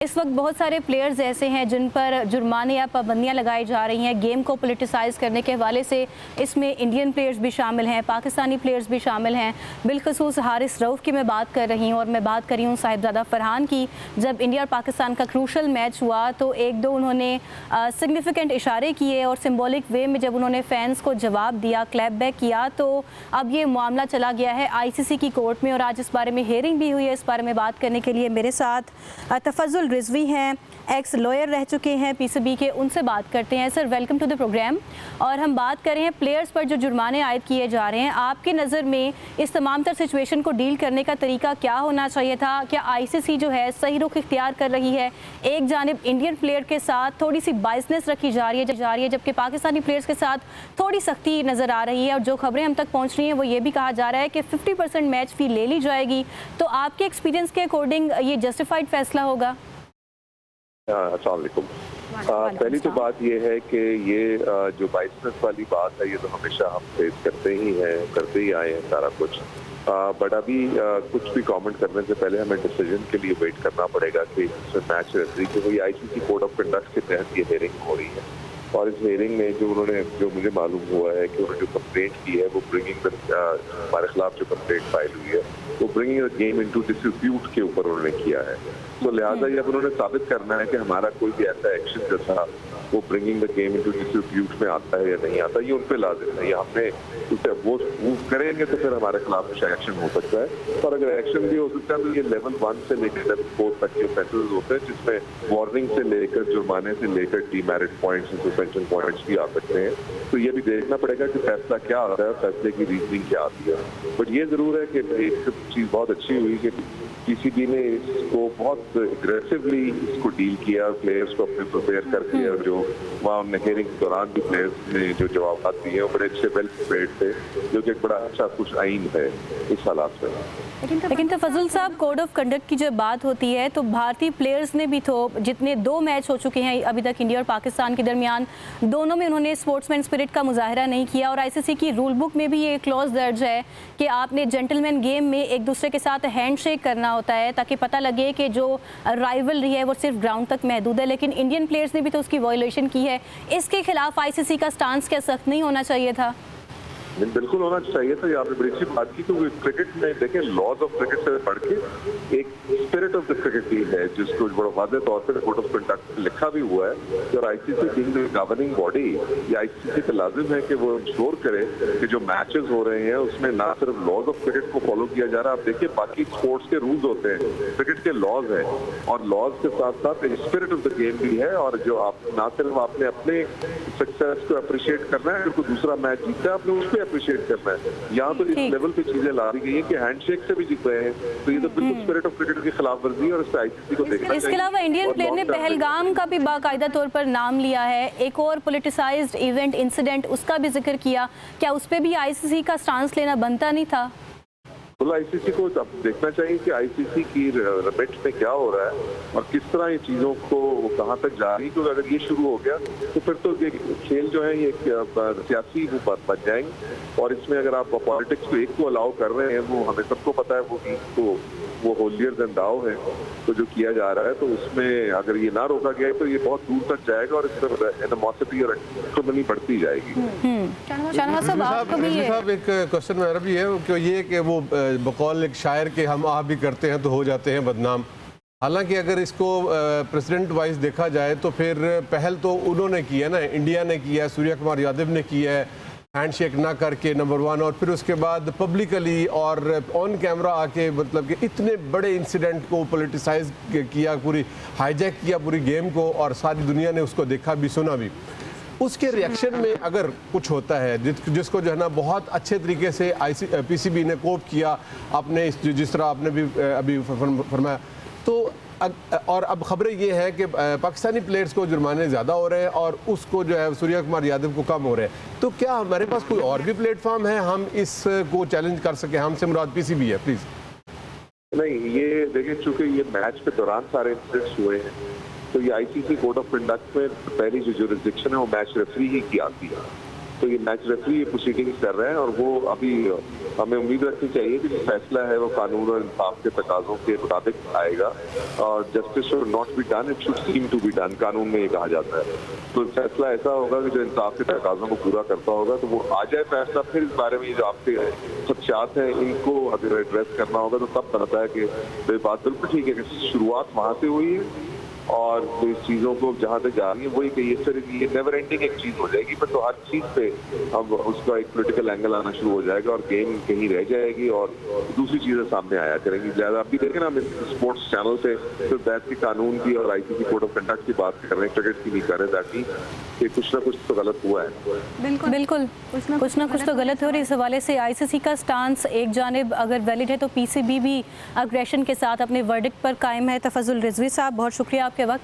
इस वक्त बहुत सारे प्लेयर्स ऐसे हैं जिन पर जुर्माने या पाबंदियां लगाई जा रही हैं गेम को पोलिटिसाइज करने के हवाले से। इसमें इंडियन प्लेयर्स भी शामिल हैं, पाकिस्तानी प्लेयर्स भी शामिल हैं। बिलखसूस हारिस रऊफ़ की मैं बात कर रही हूँ और मैं बात कर रही हूँ साहिबजादा फरहान की। जब इंडिया और पाकिस्तान का क्रूशल मैच हुआ तो एक दो उन्होंने सिग्निफिकेंट इशारे किए और सिम्बॉलिक वे में जब उन्होंने फैंस को जवाब दिया, क्लैप बैक किया, तो अब ये मामला चला गया है ICC की कोर्ट में और आज इस बारे में हेयरिंग भी हुई है। इस बारे में बात करने के लिए मेरे साथ तफज़ुल रिजवी हैं, एक्स लॉयर रह चुके हैं PCB के, उनसे बात करते हैं। Sir, welcome to the program. और हम बात कर रहे हैं प्लेयर्स पर जो जुर्माने आयद किए जा रहे हैं। आपकी नज़र में इस तमाम तर सिचुएशन को डील करने का तरीका क्या होना चाहिए था? क्या ICC जो है सही रुख इख्तियार कर रही है? एक जानिब इंडियन प्लेयर के साथ थोड़ी सी बाइसनेस रखी जा रही है जबकि पाकिस्तानी प्लेयर्स के साथ थोड़ी सख्ती नज़र आ रही है और जो खबरें हम तक पहुँच रही हैं वो ये भी कहा जा रहा है कि 50% मैच फ़ी ले ली जाएगी। तो आपके एक्सपीरियंस के अकॉर्डिंग ये जस्टिफाइड फैसला होगा? अस्सलाम वालेकुम। पहली तो बात ये है कि ये जो बाइसनेस वाली बात है ये तो हमेशा हम फेस करते ही आए हैं सारा कुछ। बट अभी कुछ भी कमेंट करने से पहले हमें डिसीजन के लिए वेट करना पड़ेगा कि मैच रेफरी की वही ICC कोड ऑफ कंडक्ट के तहत ये हेयरिंग हो रही है। और इस हेयरिंग में जो मुझे मालूम हुआ है कि उन्होंने जो कंप्लेंट की है वो हमारे खिलाफ जो कंप्लेंट फाइल हुई है वो bringing the game into dispute के ऊपर उन्होंने किया है। तो लिहाजा ये अब उन्होंने साबित करना है कि हमारा कोई भी ऐसा एक्शन जो था वो bringing the game into dispute में आता है या नहीं आता, ये उन पे लाजिम है। ये हमने उसे वो प्रूव करेंगे तो फिर हमारे खिलाफ कुछ एक्शन हो सकता है। और अगर एक्शन भी हो सकता है तो ये लेवल 1 से लेकर लेवल 4 तक के ऑफेंसेस होते हैं जिसमें वार्निंग से लेकर जुर्माने से लेकर डीमेरिट पॉइंट्स, सस्पेंशन पॉइंट्स भी आ सकते हैं। तो ये भी देखना पड़ेगा कि फैसला क्या आता है, फैसले की रीजनिंग क्या आती है। बट ये जरूर है कि एक चीज़ बहुत अच्छी हुई कि PCB ने इसको बहुत एग्रेसिवली इसको डील किया, प्लेयर्स को अपने प्रिपेयर करके, और जो वहाँ हेयरिंग के दौरान भी प्लेयर्स ने जो जवाब दिए वो बड़े अच्छे वेल प्रिपेयर्ड थे, जो कि एक बड़ा अच्छा खुश आइन है इस हालात में। लेकिन तफज़ुल साहब, कोड ऑफ कंडक्ट की जब बात होती है तो भारतीय प्लेयर्स ने भी तो जितने 2 मैच हो चुके हैं अभी तक इंडिया और पाकिस्तान के दरमियान, दोनों में उन्होंने स्पोर्ट्समैन स्पिरिट का मुजाहरा नहीं किया। और ICC की रूल बुक में भी ये क्लॉज दर्ज है कि आपने जेंटलमैन गेम में एक दूसरे के साथ हैंडशेक करना होता है ताकि पता लगे कि जो राइवलरी है वो सिर्फ ग्राउंड तक महदूद है। लेकिन इंडियन प्लेयर्स ने भी तो उसकी वायलेशन की है। इसके खिलाफ ICC का स्टांस क्या सख्त नहीं होना चाहिए था? बिल्कुल होना चाहिए था। आपने बड़ी अच्छी बात की क्योंकि क्रिकेट में देखें, लॉज ऑफ क्रिकेट से पढ़ के एक स्पिरिट ऑफ द क्रिकेट भी है जिसको बड़ा वाज़ेह तौर पर कोड ऑफ कंडक्ट लिखा भी हुआ है। और ICC being the governing body, ये ICC का लाजिम है कि वो इंश्योर करे कि जो मैचेस हो रहे हैं उसमें ना सिर्फ लॉज ऑफ क्रिकेट को फॉलो किया जा रहा है। आप देखिए बाकी स्पोर्ट्स के रूल्स होते हैं, क्रिकेट के लॉज हैं और लॉज के साथ साथ स्पिरिट ऑफ द गेम भी है। और जो आप ना सिर्फ आपने अपने सक्सेस को अप्रिशिएट करना है, अगर कोई दूसरा मैच जीता है आपने उसको अप्रिशिएट करना है। यहाँ तो इस लेवल पे चीजें ला दी गई है कि हैंडशेक से भी जीत रहे हैं, तो ये तो बिल्कुल स्पिरिट ऑफ क्रिकेट की खिलाफ वर्जी है और इस पे ICC को देखना चाहिए। इसके अलावा इंडियन प्लेयर ने पहलगाम का भी बाकायदा तौर पर नाम लिया है, एक और पोलिटिसाइज्ड इवेंट इंसिडेंट उसका भी जिक्र किया। क्या उस पर भी ICC का स्टांस लेना बनता नहीं था? तो ICC को अब देखना चाहिए कि ICC की रिमिट में क्या हो रहा है और किस तरह ये चीज़ों को कहाँ तक जा रही है। क्योंकि अगर ये शुरू हो गया तो फिर तो ये खेल जो है ये सियासी वो बन जाएंगे। और इसमें अगर आप पॉलिटिक्स को एक को अलाउ कर रहे हैं, वो हमें सबको पता है वो होलियर देन दाव है, तो जो किया जा रहा है तो उसमें अगर ये ना रोका गया तो ये बहुत दूर तक जाएगा और इस पर एनिमोसिटी और एक्टिविटी बढ़ती जाएगी। साहब, एक क्वेश्चन मेरा भी है कि ये कि वो बकौल एक शायर के हम आप भी करते हैं तो हो जाते हैं बदनाम। हालांकि अगर इसको प्रेसिडेंट वाइज देखा जाए तो फिर पहल तो उन्होंने की है ना, इंडिया ने किया है, सूर्य कुमार यादव ने किया है हैंडशेक ना करके, नंबर 1। और फिर उसके बाद पब्लिकली और ऑन कैमरा आके मतलब कि इतने बड़े इंसिडेंट को पॉलिटिसाइज किया, पूरी हाईजैक किया पूरी गेम को, और सारी दुनिया ने उसको देखा भी सुना भी। उसके रिएक्शन में अगर कुछ होता है जिसको जो है ना बहुत अच्छे तरीके से PCB ने कोप किया, आपने जिस तरह आपने भी अभी फरमाया, तो और अब खबरें ये है कि पाकिस्तानी प्लेयर्स को जुर्माने ज़्यादा हो रहे हैं और उसको जो है सूर्य कुमार यादव को कम हो रहे हैं। तो क्या हमारे पास कोई और भी प्लेटफॉर्म है हम इसको चैलेंज कर सके? हमसे मुराद PCB है, प्लीज़। नहीं, ये देखिए, चूंकि ये मैच के दौरान सारे इंसिडेंट्स हुए हैं तो ये ICC कोड ऑफ कंडक्ट में पहली जो जुरिस्डिक्शन है वो मैच रेफरी ही की आती है। तो ये मैच रेफरी ये प्रोसीडिंग्स कर रहे हैं और वो अभी हमें उम्मीद रखनी चाहिए कि जो फैसला है वो कानून और इंसाफ के तकाजों के मुताबिक आएगा और justice should not be done, it should seem to be done, कानून में ये कहा जाता है। तो फैसला ऐसा होगा कि जो इंसाफ के तकाजों को पूरा करता होगा तो वो आ जाए फैसला, फिर इस बारे में जो आपके खदशात हैं इनको अगर एड्रेस करना होगा तो तब पता है कि तो ये बात बिल्कुल ठीक है कि शुरुआत वहाँ से हुई है और तो इस चीज़ों को जहाँ तक जा रही है वही कि ये नेवर एंडिंग एक चीज़ हो जाएगी, पर तो हर चीज़ पे अब उसका एक पॉलिटिकल एंगल आना शुरू हो जाएगा और गेम कहीं रह जाएगी और दूसरी चीज़ें सामने आया करेंगी ज़्यादा। अभी देखें ना हम स्पोर्ट्स चैनल पे तो बैठ के कानून की और ICC कोड ऑफ कंडक्ट की बात कर रहे हैं, क्रिकेट की नहीं कर रहे, ताकि कि कुछ ना कुछ तो गलत हुआ है। बिल्कुल कुछ ना कुछ तो गलत हो रही। इस हवाले से ICC का स्टांस एक जानिब अगर वैलिड है तो PCB भी अग्रेशन के साथ अपने वर्डिक्ट पर कायम है। तफजुल रिजवी साहब, बहुत शुक्रिया आपके वक्त।